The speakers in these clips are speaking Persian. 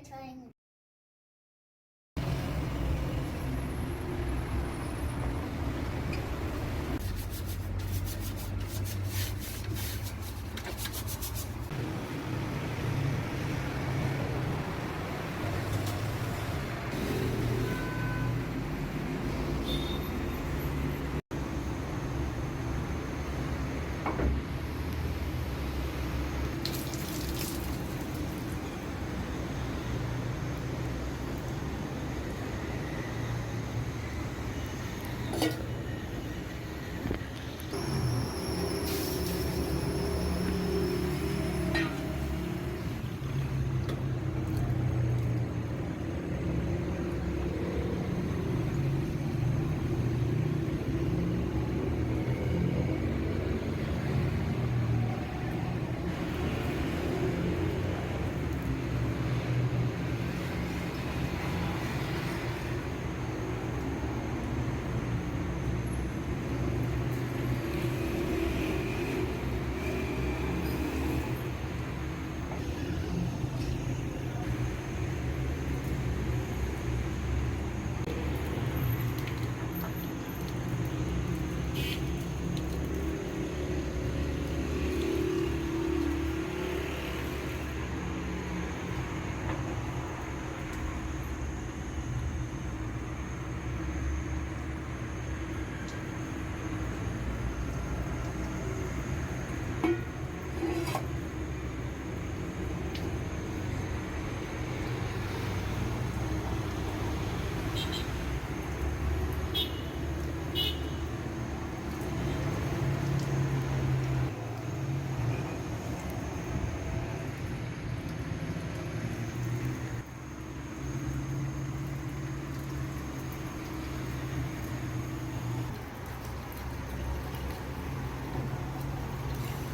چای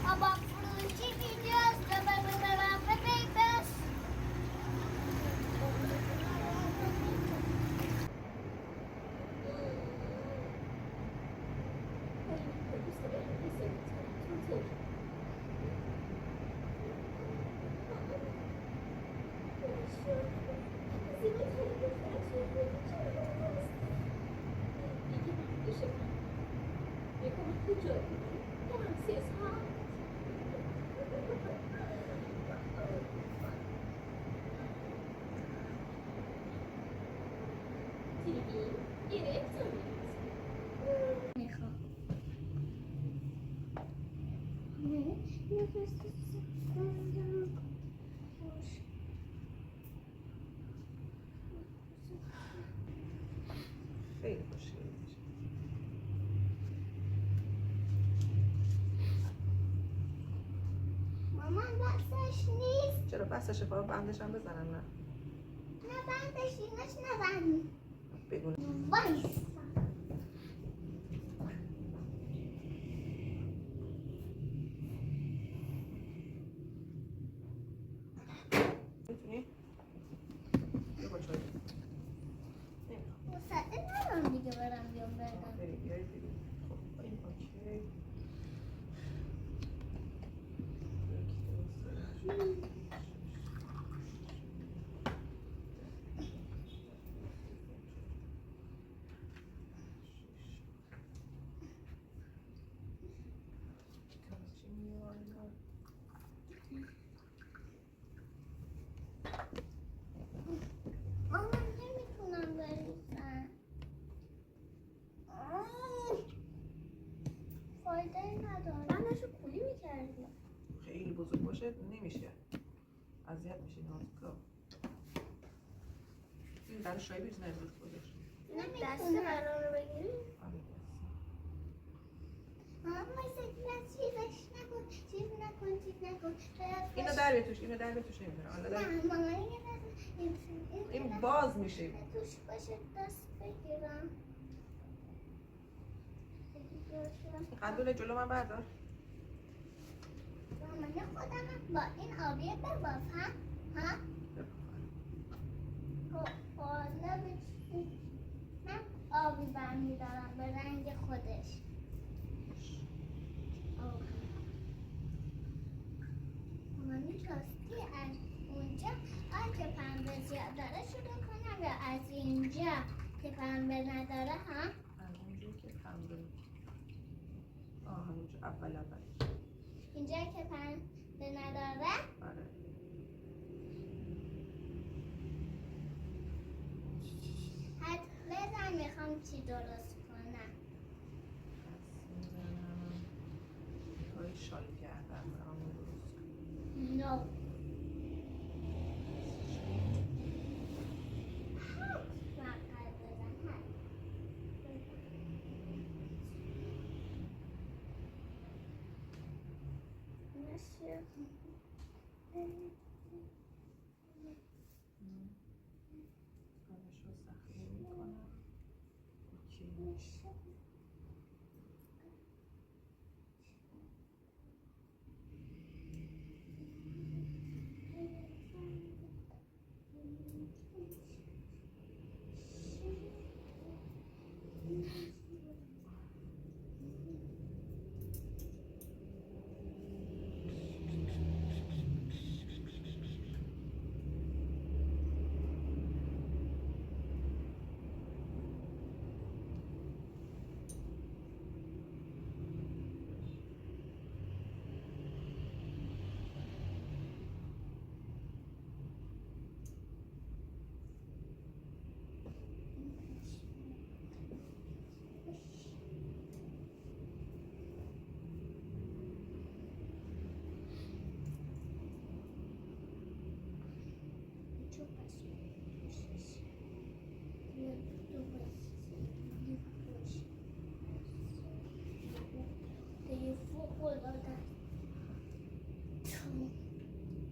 بابا فروشی اینجاست بس خیلی خوشگل میشه. مامان بسش نیست. چرا بسش باید بندش هم بزنم؟ نه نه بندش اینش نزن. بگو وایسا. میتونی؟ بگو چای مصدق ندارم دیگه برم بیام بردم. بریم بیایی بریم. خب این اوکی. مامان نمیتونم بریزم. فایده نداره. بندشو کولی میکردی. خیلی بزرگ باشه نمیشه، اذیت میشه نازکا. این در شایی بریز نریزش خودش. دست قرار بگیری؟ آره مامان بایسته چیزش نکن. چیز نکن. اینو در بیتوش، اینو در بیتوش نمیدونم. نه مامان این باز میشه. توش باشه دست بگیرم. قندول جلو من بردار. مامان خودم با این آبیه بباز ها؟ حالا من آبی برمیدارم به رنگ خودش. مامان راستی از اون اینجا که پنبه زیاد داره شروع کنم یا از اینجا که پنبه نداره هم؟ از اونجایی که پنبه همونجا اول اینجا که پنبه نداره؟ آره. حد بزن میخوام چی درست کنم. توی شال کردن همون درست نو کارش رو سخیه میکنم. اوکی میشه.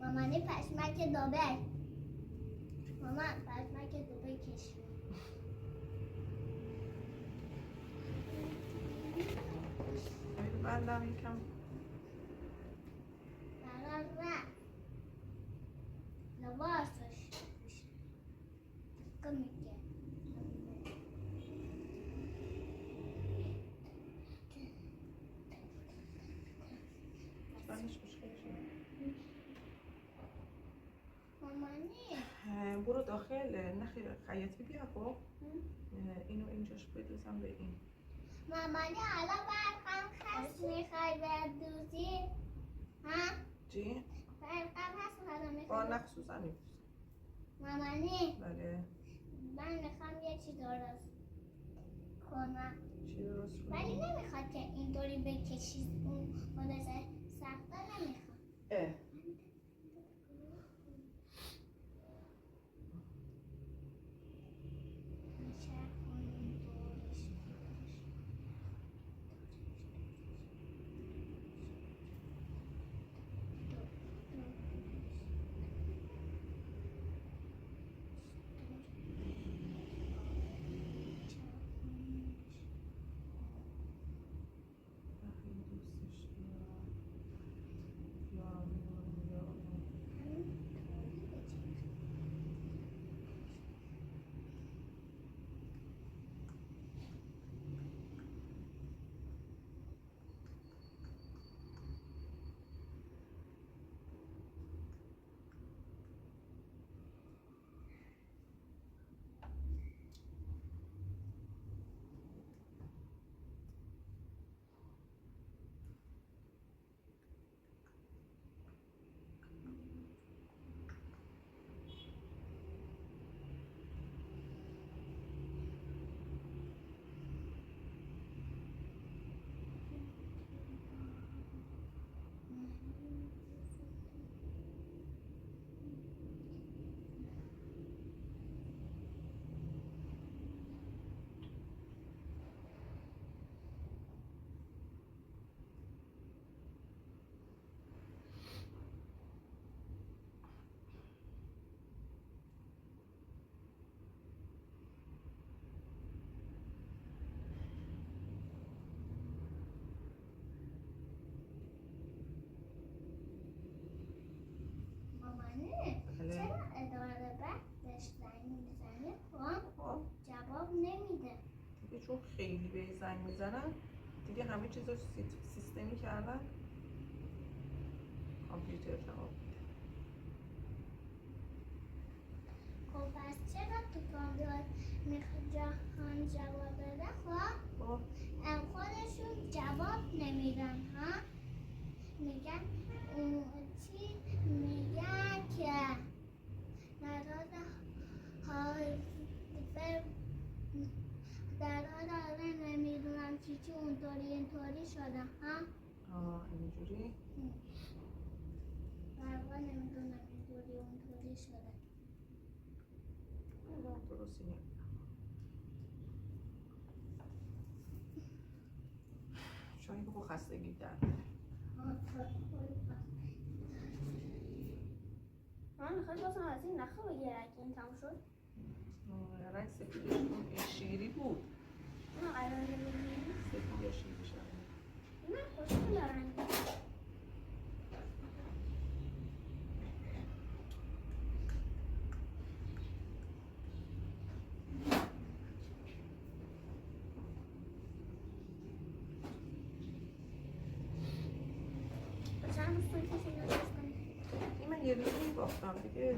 مامانی پشمک دابل. مامان پشمک دابل کشی. بندم یکم نه لباسش میگه بندش مشکل شده. مامانی برو داخل. نه خیاطی بیا خب. اینو اینجاش بدوزم به این. مامانی حالا برقم هست میخوای بدوزی؟ ها؟ چی؟ برقم هست حالا با میخوای نخصوصا میدوزم. مامانی بله. من میخوام یه چی درست کنم چی درست کنی؟ ولی نمیخواد که اینطوری بکشی اون خودش سخته نمیخواد. اه. بله. چرا اداره بهش زنگ میزنه خب جواب نمیده؟ دیگه چون خیلی به زنگ میزنن دیگه همه چیز رو سیستمی کردن کامپیوتر جواب میده. جهان جواب بده خب خودشون جواب نمیدن ها میگن چی میگن که در حال نمیدونم چی اینطوری شده ها اینجوری در واقع نمیدونم اونطوری شده درستی نمیدونم شاید با خستگی در من میخوای بازم از این نخه بگیره که این تموم شد رنگ سفیدش کن شیری بود نه قرار بگیری سفید یا شیری شد نه خوشگل رنگ چند روز توی کسی نشستم این من یه روزی باختم دیگه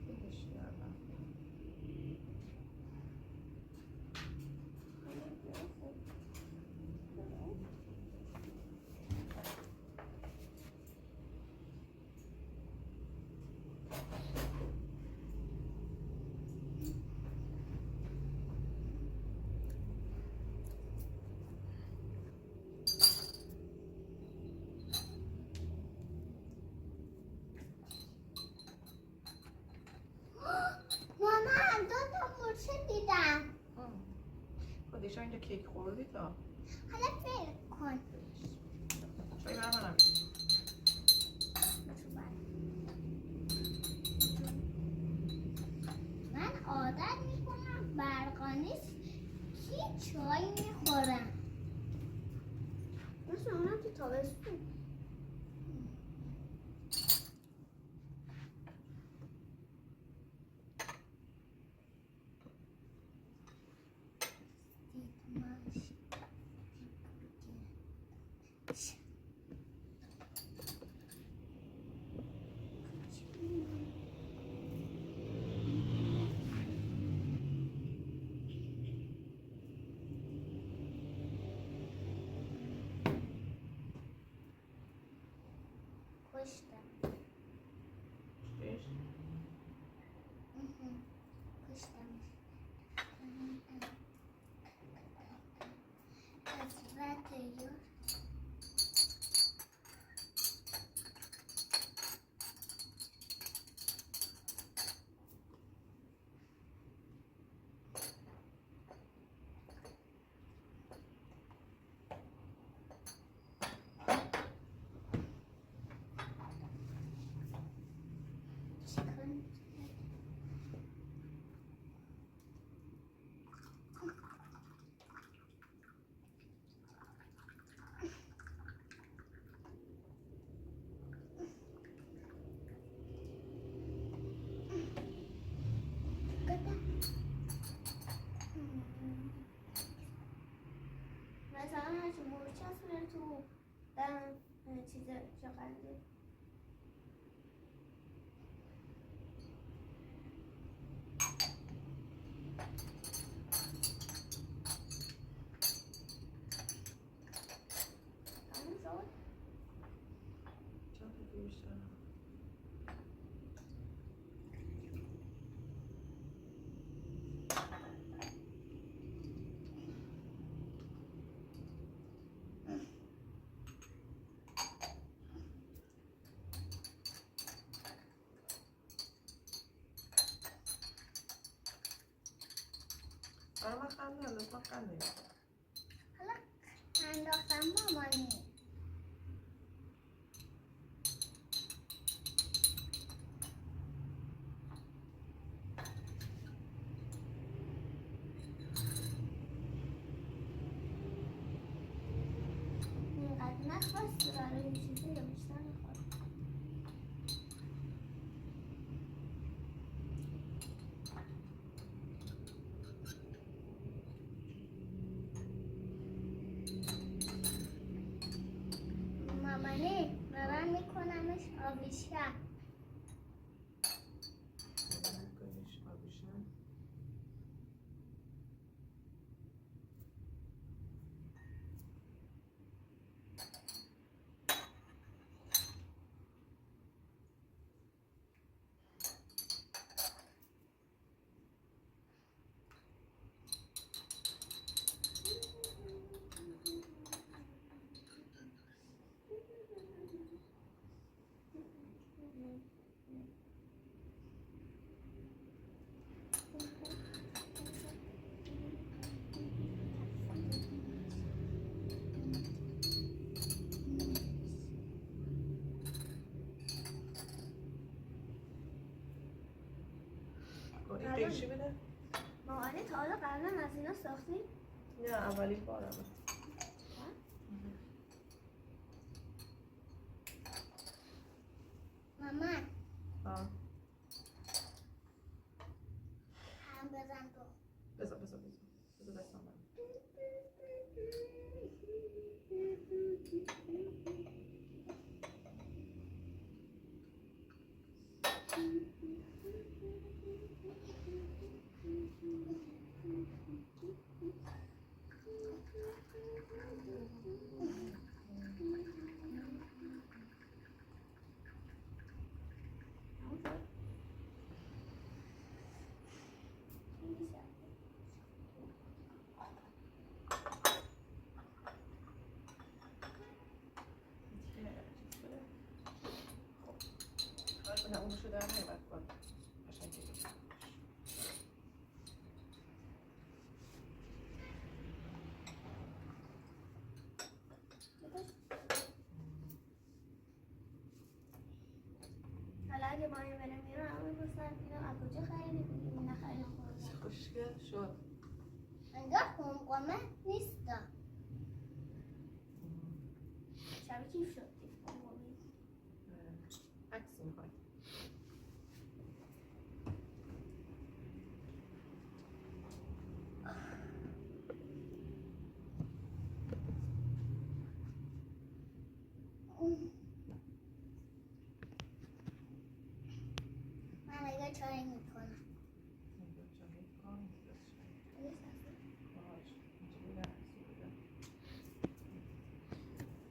بهش کردم مامان 2 تا مورچه دیدم دیشب اینجا کیک خوردی تا حالا فکر کن شاید برمانم من عادت میکنم برقانیش کی چای میخورم مثل اونم تو تابستون کشتم چیش؟ کشتم از رد یار مثلا هرچی مورچه هست میره تو چیز چقدر تموم شد چند تا بیشتر برای من خنده انداز من خنده حالا انداختم مامانی اینقدر نخواست برای این چیزی رو بیشتر نخواست مامانی برام میکنمش آویشم کنیش آبیشن این قیشی بده؟ مامانی تا حالا قبلا از اینا ساختی؟ نه اولین بارمه. مامان ها هم بزن تو. بذار دستم من. نه اون شده در نمیبرد باید قشنگ بگیرم. حالا اگه با این برم میرم همه بستن اینو از کجا خریدی بگیم نخریدم خوشگل شد. انگار قمقمه نیستم شبیه کیف شد عکس میخوای؟ من اگه چای میکنم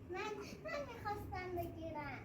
من میخواستم بگیرم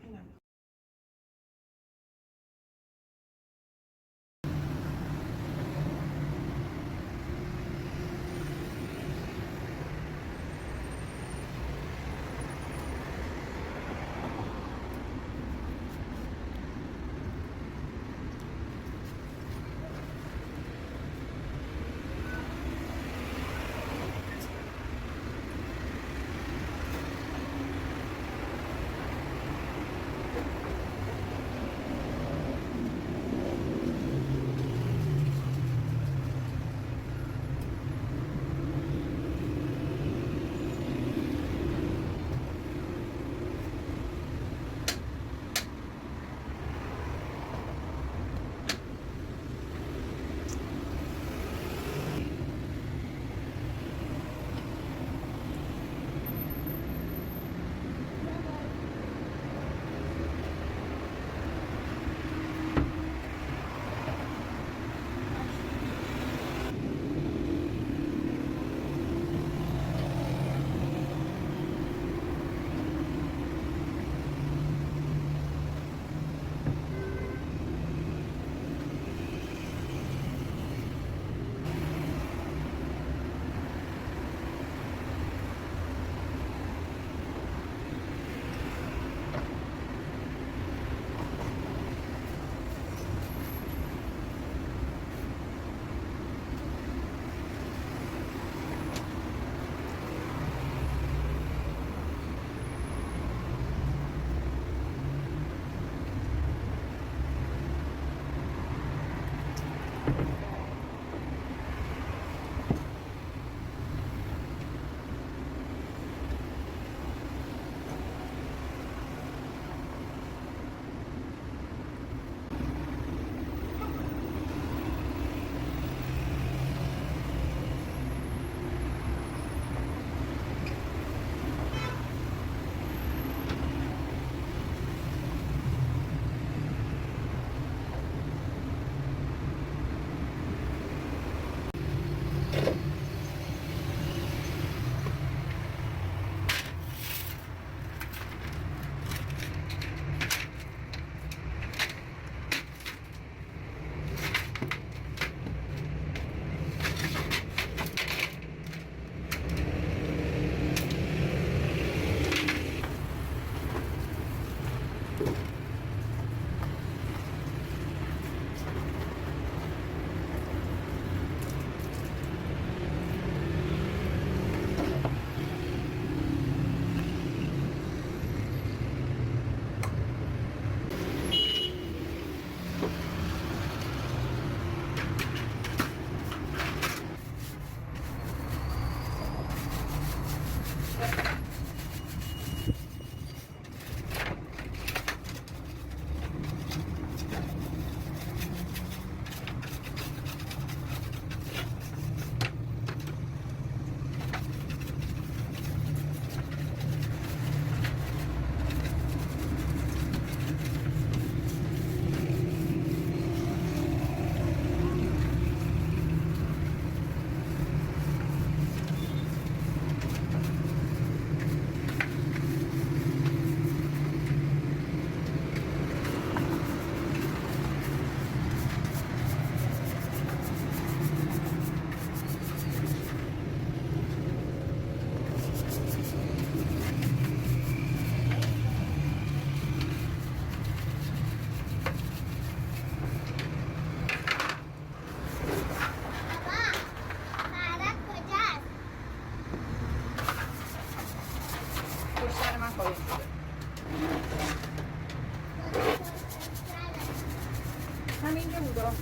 اینجا بودا.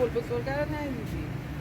گل بزرگه رو ندیدی.